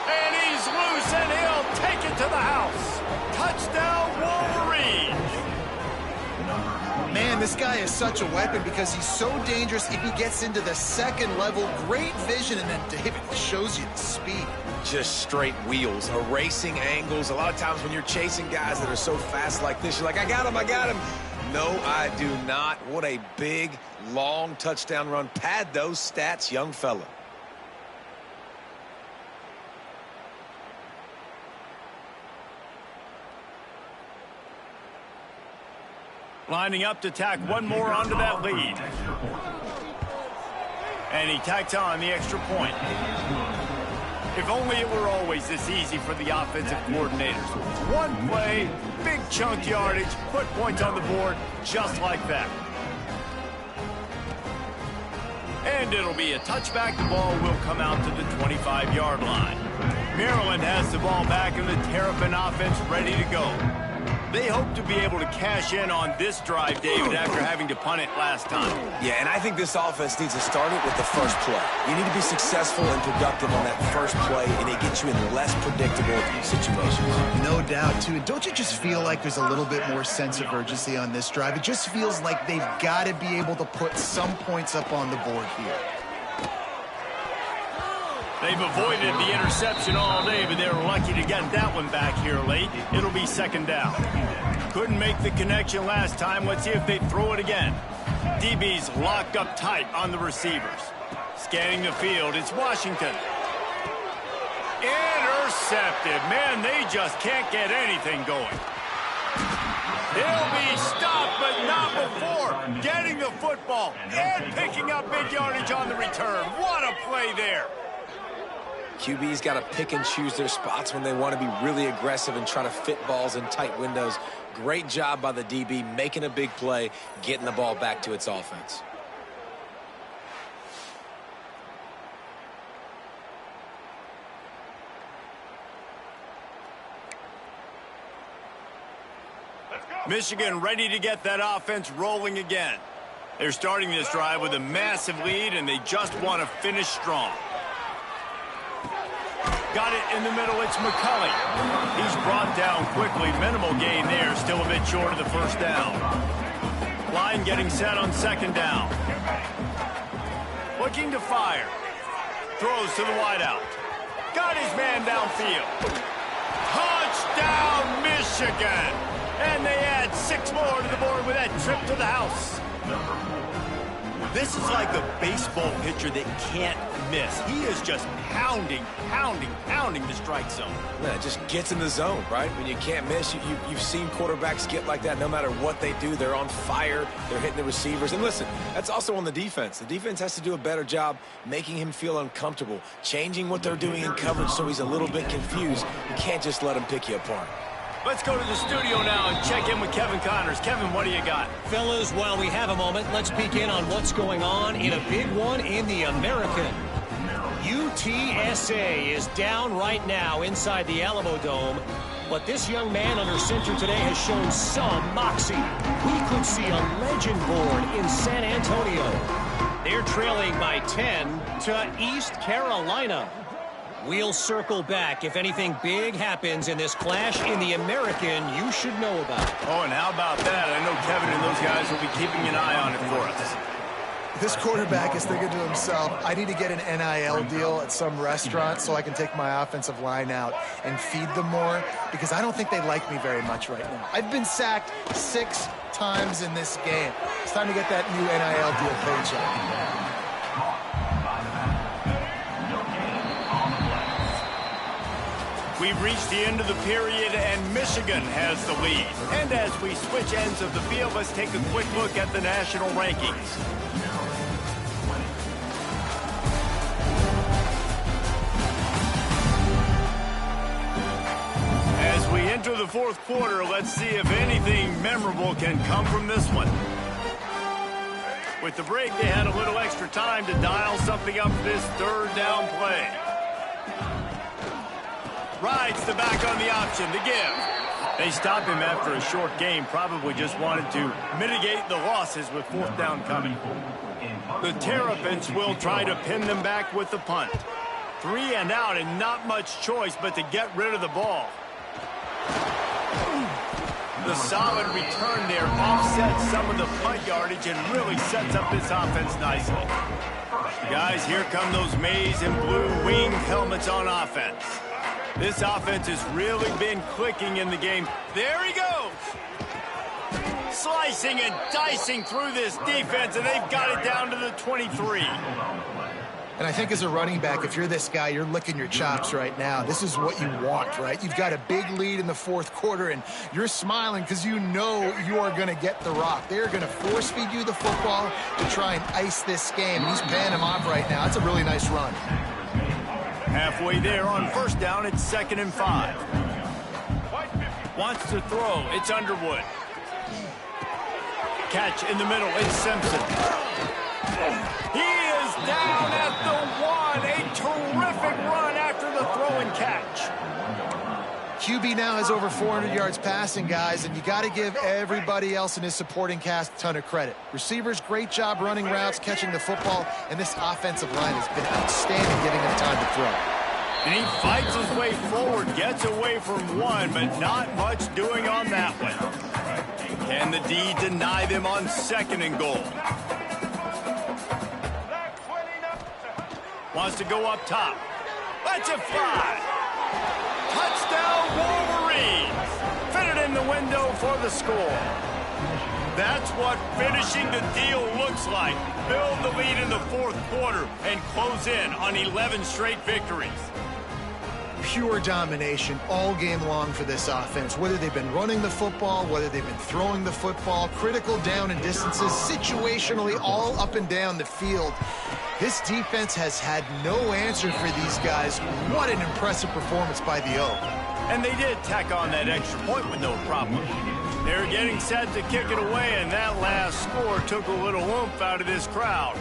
And he's loose, and he'll take it to the house. Touchdown, Wolverines. Man, this guy is such a weapon because he's so dangerous if he gets into the second level. Great vision, and then David shows you the speed. Just straight wheels, erasing angles. A lot of times when you're chasing guys that are so fast like this, you're like, I got him, I got him. No, I do not. What a big, long touchdown run. Pad those stats, young fella. Lining up to tack one more onto that lead. And he tacks on the extra point. If only it were always this easy for the offensive coordinators. One play, big chunk yardage, put points on the board just like that. And it'll be a touchback. The ball will come out to the 25-yard line. Maryland has the ball back and the Terrapin offense ready to go. They hope to be able to cash in on this drive, David, after having to punt it last time. Yeah, and I think this offense needs to start it with the first play. You need to be successful and productive on that first play, and it gets you in less predictable situations. No doubt, too. And don't you just feel like there's a little bit more sense of urgency on this drive? It just feels like they've got to be able to put some points up on the board here. They've avoided the interception all day, but they were lucky to get that one back here late. It'll be second down. Couldn't make the connection last time. Let's see if they throw it again. DB's locked up tight on the receivers. Scanning the field, it's Washington. Intercepted. Man, they just can't get anything going. He'll be stopped, but not before getting the football and picking up big yardage on the return. What a play there. QB's got to pick and choose their spots when they want to be really aggressive and try to fit balls in tight windows. Great job by the DB making a big play, getting the ball back to its offense. Michigan ready to get that offense rolling again. They're starting this drive with a massive lead, and they just want to finish strong. Got it in the middle, it's McCulley. He's brought down quickly. Minimal gain there, still a bit short of the first down. Line getting set on second down. Looking to fire. Throws to the wideout. Got his man downfield. Touchdown, Michigan! And they add 6 more to the board with that trip to the house. This is like a baseball pitcher that can't miss. He is just pounding the strike zone. Yeah, it just gets in the zone, right? When you can't miss, you've seen quarterbacks get like that no matter what they do. They're on fire. They're hitting the receivers. And listen, that's also on the defense. The defense has to do a better job making him feel uncomfortable, changing what they're doing in coverage so he's a little bit confused. You can't just let him pick you apart. Let's go to the studio now and check in with Kevin Connors. Kevin, what do you got? Fellas, while we have a moment, let's peek in on what's going on in a big one in the American. UTSA is down right now inside the Alamo Dome, but this young man under center today has shown some moxie. We could see a legend born in San Antonio. They're trailing by 10 to East Carolina. We'll circle back if anything big happens in this clash in the American you should know about. Oh, and how about that? I know Kevin and those guys will be keeping an eye on it for us. This quarterback is thinking to himself, I need to get an NIL deal at some restaurant so I can take my offensive line out and feed them more, because I don't think they like me very much right now. I've been sacked 6 times in this game. It's time to get that new NIL deal paycheck. We've reached the end of the period, and Michigan has the lead. And as we switch ends of the field, let's take a quick look at the national rankings. As we enter the fourth quarter, let's see if anything memorable can come from this one. With the break, they had a little extra time to dial something up for this third down play. Rides the back on the option to give. They stopped him after a short game, probably just wanted to mitigate the losses with fourth down coming. The Terrapins will try to pin them back with the punt. 3 and out and not much choice but to get rid of the ball. The solid return there offsets some of the punt yardage and really sets up this offense nicely. Guys, here come those maize and blue winged helmets on offense. This offense has really been clicking in the game. There he goes. Slicing and dicing through this defense, and they've got it down to the 23. And I think as a running back, if you're this guy, you're licking your chops right now. This is what you want, right? You've got a big lead in the fourth quarter, and you're smiling because you know you are going to get the rock. They're going to force feed you the football to try and ice this game. And he's paying him off right now. That's a really nice run. Halfway there on first down, it's 2nd and 5. Wants to throw, it's Underwood. Catch in the middle, it's Simpson. He is down at the 1. A terrific run after the throw and catch. QB now has over 400 yards passing, guys, and you got to give everybody else in his supporting cast a ton of credit. Receivers, great job running routes, catching the football, and this offensive line has been outstanding getting him time to throw. And he fights his way forward, gets away from one, but not much doing on that one. Can the D deny them on 2nd and goal? Wants to go up top. Let's it fly. Touchdown, Wolverines. Fit it in the window for the score. That's what finishing the deal looks like. Build the lead in the fourth quarter and close in on 11 straight victories. Pure domination all game long for this offense. Whether they've been running the football, whether they've been throwing the football, critical down and distances, situationally all up and down the field. This defense has had no answer for these guys. What an impressive performance by the O. And they did tack on that extra point with no problem. They're getting set to kick it away, and that last score took a little oomph out of this crowd.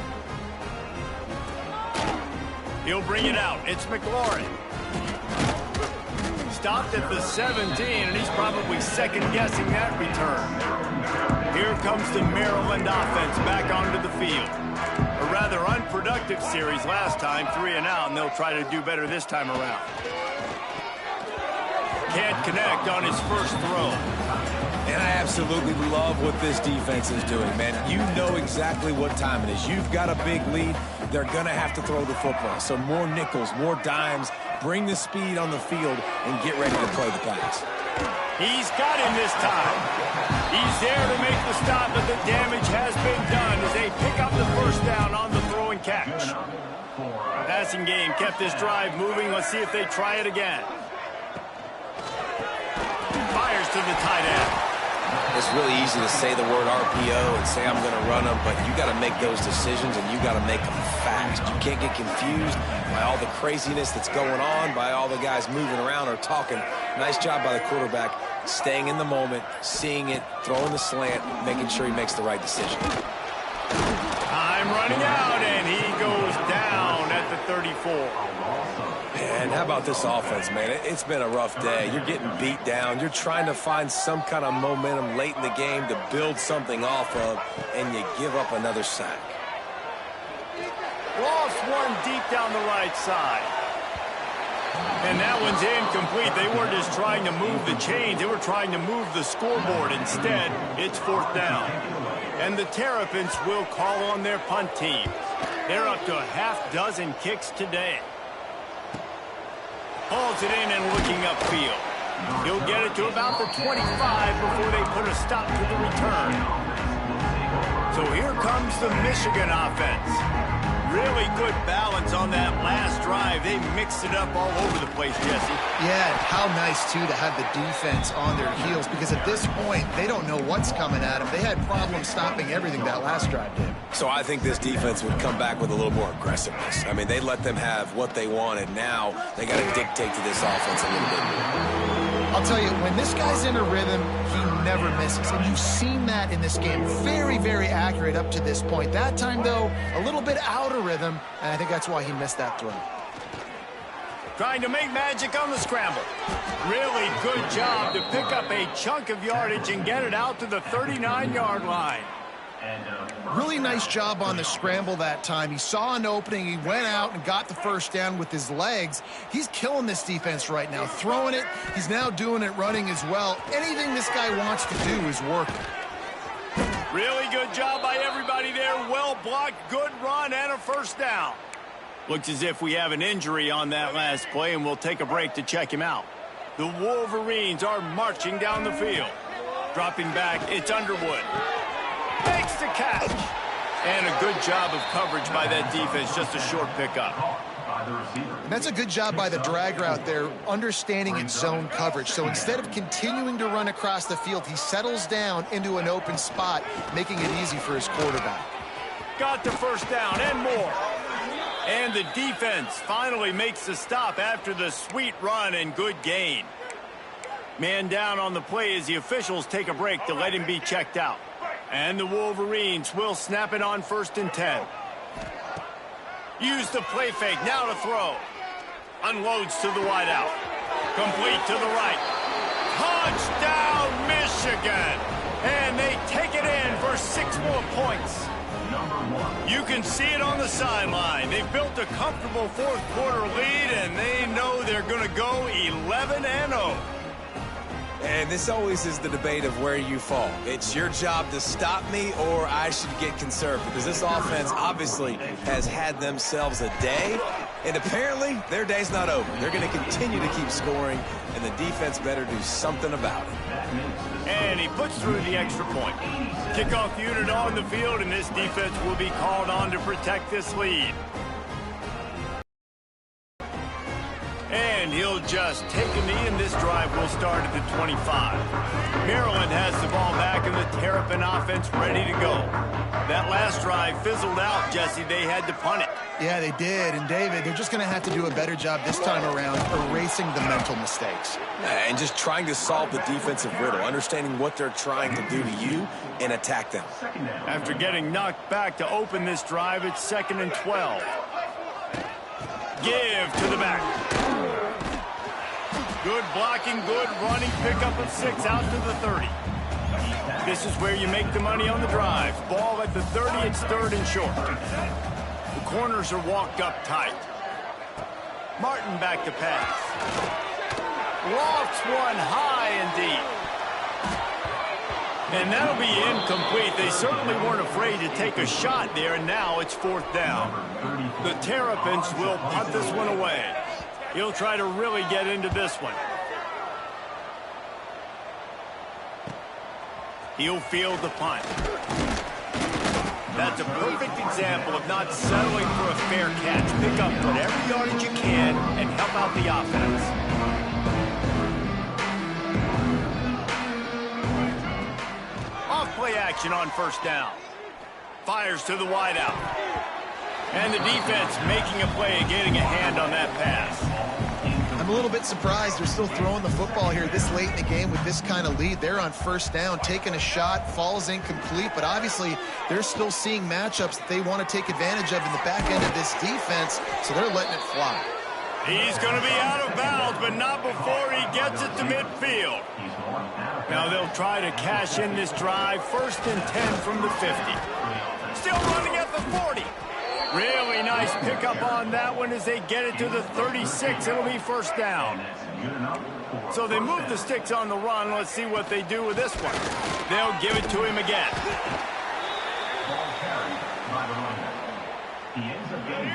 He'll bring it out. It's McLaurin. Stopped at the 17, and he's probably second-guessing that return. Here comes the Maryland offense back onto the field. A rather unproductive series last time, 3 and out, and they'll try to do better this time around. Can't connect on his first throw. And I absolutely love what this defense is doing, man. You know exactly what time it is. You've got a big lead. They're going to have to throw the football. So more nickels, more dimes. Bring the speed on the field and get ready to play the pass. He's got him this time. He's there to make the stop, but the damage has been done as they pick up the first down on the throw and catch. Passing game kept this drive moving. Let's see if they try it again. Fires to the tight end. It's really easy to say the word RPO and say I'm going to run them, but you got to make those decisions and you got to make them fast. You can't get confused by all the craziness that's going on, by all the guys moving around or talking. Nice job by the quarterback, staying in the moment, seeing it, throwing the slant, making sure he makes the right decision. Time running out, and he goes down at the 34. And how about this offense, man? It's been a rough day. You're getting beat down. You're trying to find some kind of momentum late in the game to build something off of, and you give up another sack. Lost one deep down the right side. And that one's incomplete. They weren't just trying to move the chains. They were trying to move the scoreboard. Instead, it's fourth down. And the Terrapins will call on their punt team. They're up to a half-dozen kicks today. Hauls it in and looking upfield. He'll get it to about the 25 before they put a stop to the return. So here comes the Michigan offense. Really good balance on that last drive. They mixed it up all over the place, Jesse. Yeah, how nice, too, to have the defense on their heels, because at this point, they don't know what's coming at them. They had problems stopping everything that last drive did. So I think this defense would come back with a little more aggressiveness. I mean, they let them have what they wanted. Now they got to dictate to this offense a little bit more. I'll tell you, when this guy's in a rhythm, he never misses. And you've seen that in this game. Very, very accurate up to this point. That time, though, a little bit out of rhythm, and I think that's why he missed that throw. Trying to make magic on the scramble. Really good job to pick up a chunk of yardage and get it out to the 39-yard line. Really nice job on the scramble that time. He saw an opening. He went out and got the first down with his legs. He's killing this defense right now. Throwing it. He's now doing it running as well. Anything this guy wants to do is working. Really good job by everybody there. Well blocked, good run, and a first down. Looks as if we have an injury on that last play, and we'll take a break to check him out. The Wolverines are marching down the field. Dropping back, it's Underwood. Makes the catch. And a good job of coverage by that defense, just a short pickup. And that's a good job by the drag route there, understanding its zone coverage. So instead of continuing to run across the field, he settles down into an open spot, making it easy for his quarterback. Got the first down and more. And the defense finally makes the stop after the sweet run and good gain. Man down on the play as the officials take a break to let him be checked out. And the Wolverines will snap it on 1st and 10. Use the play fake, now to throw. Unloads to the wideout. Complete to the right. Touchdown, Michigan! And they take it in for 6 more points. You can see it on the sideline. They've built a comfortable 4th quarter lead, and they know they're going to go 11-0. And this always is the debate of where you fall. It's your job to stop me, or I should get conservative, because this offense obviously has had themselves a day, and apparently their day's not over. They're going to continue to keep scoring, and the defense better do something about it. And he puts through the extra point. Kickoff unit on the field, and this defense will be called on to protect this lead. And he'll just take a knee, and this drive will start at the 25. Maryland has the ball back, and the Terrapin offense ready to go. That last drive fizzled out, Jesse. They had to punt it. Yeah, they did. And, David, they're just going to have to do a better job this time around erasing the mental mistakes. And just trying to solve the defensive riddle, understanding what they're trying to do to you and attack them. After getting knocked back to open this drive, it's 2nd and 12. Give to the back. Good blocking, good running, pickup of 6 out to the 30. This is where you make the money on the drive. Ball at the 30, it's 3rd and short. The corners are walked up tight. Martin back to pass. Lofts one high and deep. And that'll be incomplete. They certainly weren't afraid to take a shot there, and now it's 4th down. The Terrapins will punt this one away. He'll try to really get into this one. He'll field the punt. That's a perfect example of not settling for a fair catch. Pick up whatever yardage you can and help out the offense. Off-play action on 1st down. Fires to the wideout. And the defense making a play and getting a hand on that pass. I'm a little bit surprised they're still throwing the football here this late in the game with this kind of lead. They're on 1st down, taking a shot, falls incomplete, but obviously they're still seeing matchups that they want to take advantage of in the back end of this defense, so they're letting it fly. He's going to be out of bounds, but not before he gets it to midfield. Now they'll try to cash in this drive. 1st and 10 from the 50. Still running at the 40. Really nice pickup on that one as they get it to the 36. It'll be 1st down. So they move the sticks on the run. Let's see what they do with this one. They'll give it to him again.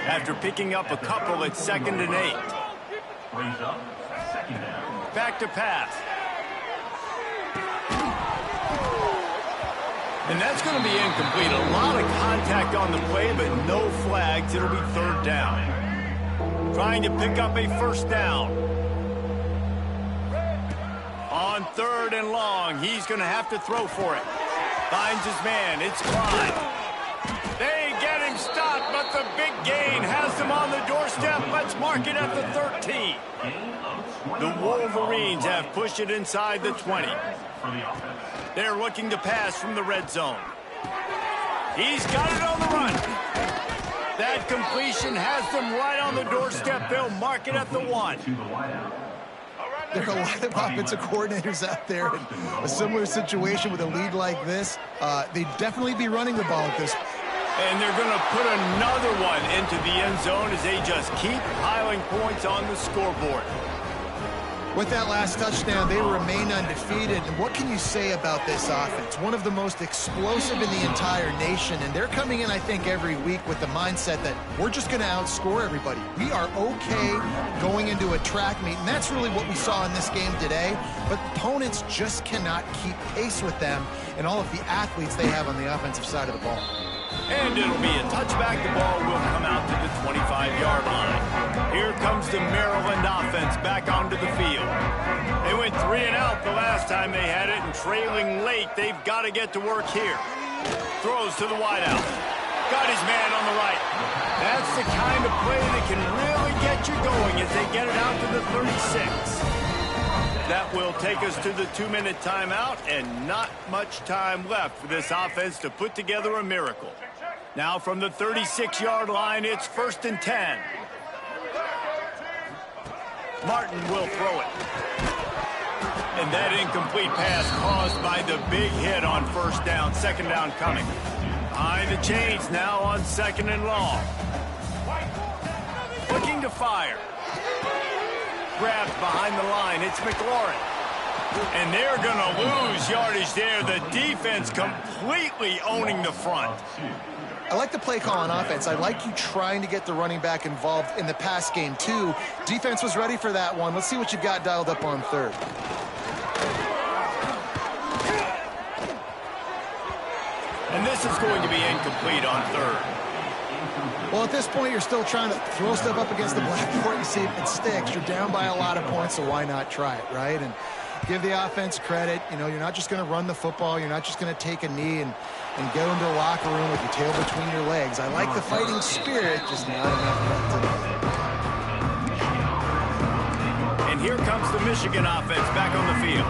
After picking up a couple, it's 2nd and 8. Back to pass. And that's going to be incomplete. A lot of contact on the play, but no flags. It'll be third down. Trying to pick up a first down. On third and long, he's going to have to throw for it. Finds his man. It's Clyde. They get him stopped, but the big gain has them on the doorstep. Let's mark it at the 13. The Wolverines have pushed it inside the 20. They're looking to pass from the red zone. He's got it on the run. That completion has them right on the doorstep. They'll mark it at the 1. There are a lot of offensive coordinators out there in a similar situation with a lead like this. They'd definitely be running the ball at this. And they're going to put another one into the end zone as they just keep piling points on the scoreboard. With that last touchdown, they remain undefeated. And what can you say about this offense? One of the most explosive in the entire nation. And they're coming in, I think, every week with the mindset that we're just going to outscore everybody. We are okay going into a track meet. And that's really what we saw in this game today. But opponents just cannot keep pace with them and all of the athletes they have on the offensive side of the ball. And it'll be a touchback. The ball will come out to the 25-yard line. Here comes the Maryland offense back onto the field. They went 3 and out the last time they had it, and trailing late, they've got to get to work here. Throws to the wideout. Got his man on the right. That's the kind of play that can really get you going as they get it out to the 36. That will take us to the 2-minute timeout, and not much time left for this offense to put together a miracle. Now from the 36-yard line, it's 1st and 10. Martin will throw it. And that incomplete pass caused by the big hit on first down. Second down coming. Behind the chains now on 2nd and long. Looking to fire. Grabbed behind the line. It's McLaurin. And they're going to lose yardage there. The defense completely owning the front. I like the play call on offense. I like you trying to get the running back involved in the pass game, too. Defense was ready for that one. Let's see what you've got dialed up on third. And this is going to be incomplete on third. Well, at this point, you're still trying to throw stuff up against the blackboard and see if it sticks. You're down by a lot of points, so why not try it, right? And give the offense credit. You know, you're not just going to run the football. You're not just going to take a knee and go into the locker room with your tail between your legs. I like the fighting spirit, just not enough today. And here comes the Michigan offense back on the field.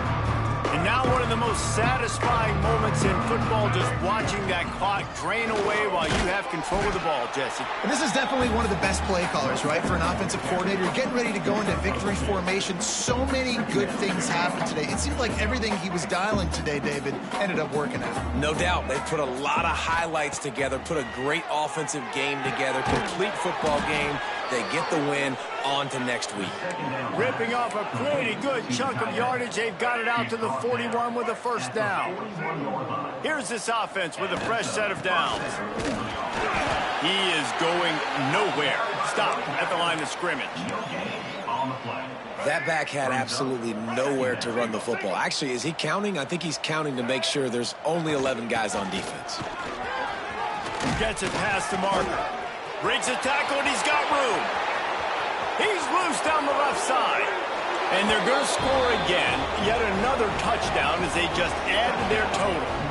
And now one of the most satisfying moments in football, just watching that clock drain away while you have control of the ball, Jesse. And this is definitely one of the best play callers, right, for an offensive coordinator. You're getting ready to go into victory formation. So many good things happened today. It seemed like everything he was dialing today, David, ended up working out. No doubt. They put a lot of highlights together, put a great offensive game together, complete football game. They get the win. On to next week. Ripping off a pretty good chunk of yardage. They've got it out to the 41 with a first down. Here's this offense with a fresh set of downs. He is going nowhere. Stop at the line of scrimmage. That back had absolutely nowhere to run the football. Actually, is he counting? I think he's counting to make sure there's only 11 guys on defense. Gets it past the marker. Breaks a tackle, and he's got room. He's loose down the left side. And they're going to score again. Yet another touchdown as they just add to their total.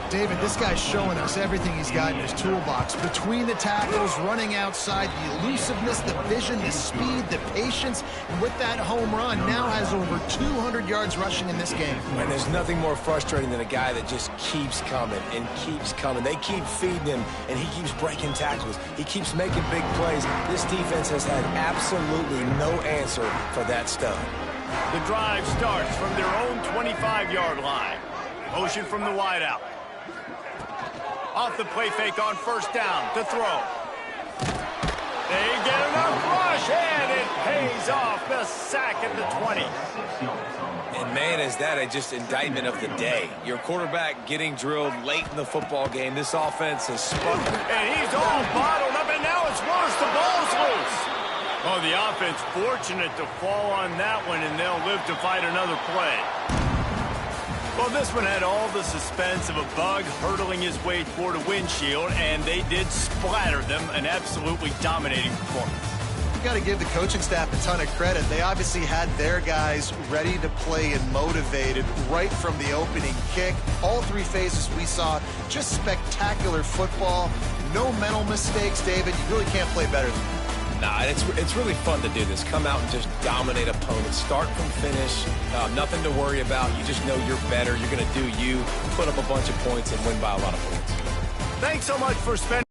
David, this guy's showing us everything he's got in his toolbox. Between the tackles, running outside, the elusiveness, the vision, the speed, the patience. And with that home run, now has over 200 yards rushing in this game. And there's nothing more frustrating than a guy that just keeps coming and keeps coming. They keep feeding him, and he keeps breaking tackles. He keeps making big plays. This defense has had absolutely no answer for that stud. The drive starts from their own 25-yard line. Motion from the wideout. Off the play fake on first down to throw. They get enough rush, and it pays off. The sack at the 20. And, man, is that just indictment of the day. Your quarterback getting drilled late in the football game. This offense has spun. And he's all bottled up, and now it's worse. The ball's loose. Oh, the offense fortunate to fall on that one, and they'll live to fight another play. Well, this one had all the suspense of a bug hurtling his way toward a windshield, and they did splatter them, an absolutely dominating performance. You got to give the coaching staff a ton of credit. They obviously had their guys ready to play and motivated right from the opening kick. All three phases we saw, just spectacular football. No mental mistakes, David. You really can't play better than that. Nah, it's really fun to do this. Come out and just dominate opponents. Start from finish. Nothing to worry about. You just know you're better. You're going to do you, put up a bunch of points, and win by a lot of points. Thanks so much for spending